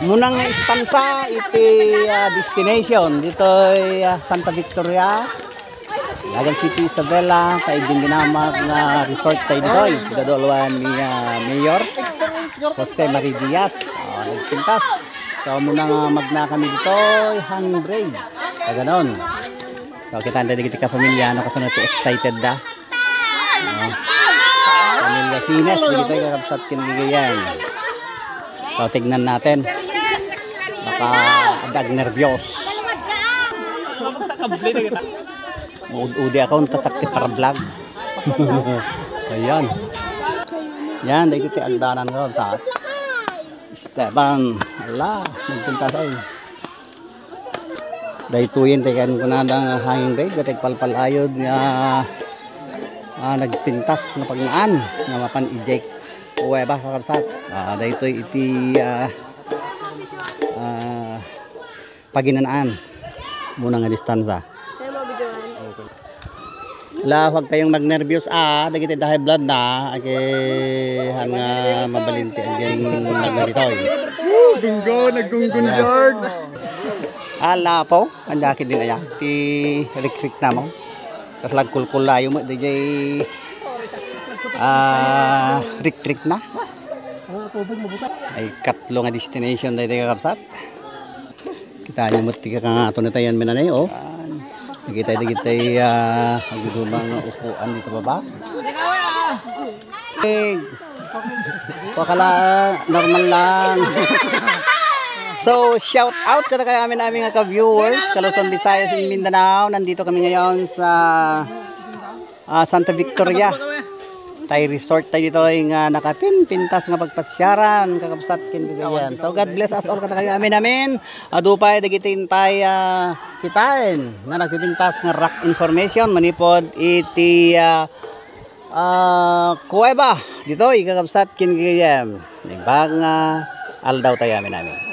Munang istansa iti destination dito ay Santa Victoria, Lagan City, Isabela, kay dinamag na resort tayo dito ay gadolwan ni Mayor Jose Marie Diaz. Nagpintas. So muna magna kami dito ay hang brave. Ganon. So kita anda dito ka pamilya no kasi excited da. Pamilya Fines dito tayo kakabsat kinigayan. So tignan natin. Baka adag nervyos. Udi ako nung tasakit para vlog. Ayan. Yan, dahil ito agdanan ko sa Esteban. Ala, nagpunta tayo. Dahil tuyin tayo ko na ng hanging raid. Dahil palpalayod nga nagpintas na pagnaan nga mapan-eject. Uwe ba kakabsat? Dahil ito iti paginanaan muna nga distansa. La, huwag kayong mag-nervyos dagiti dahil blood na hanga mabalinti ang magmaritoy. Gunggo, nagunggun George. Ala po, andaki din aya ti rik-rik na mo. Tapos lagkulkulayo mo DJ rik-rik na. Ay katlo nga destination dahil tayo kapsat. Kita niyo mo tiga ka nga ito na tayo minanay Kita magdudumang upuan dito baba. Pakala normal lang. So shout out kada kayo aming ka-viewers, Luzon, Visayas, in Mindanao. Nandito kami ngayon sa Santa Victoria. Tayo resort tayo dito nga nakapintas nga pagpasyaran kakabsat kinbigayan. So God bless us all kada kayo amin. Adupay dagitin tayo kitain nga nagpintas nga rock information manipod iti kuweba dito kakabsat kinbigayan. Ibang aldaw tayo amin.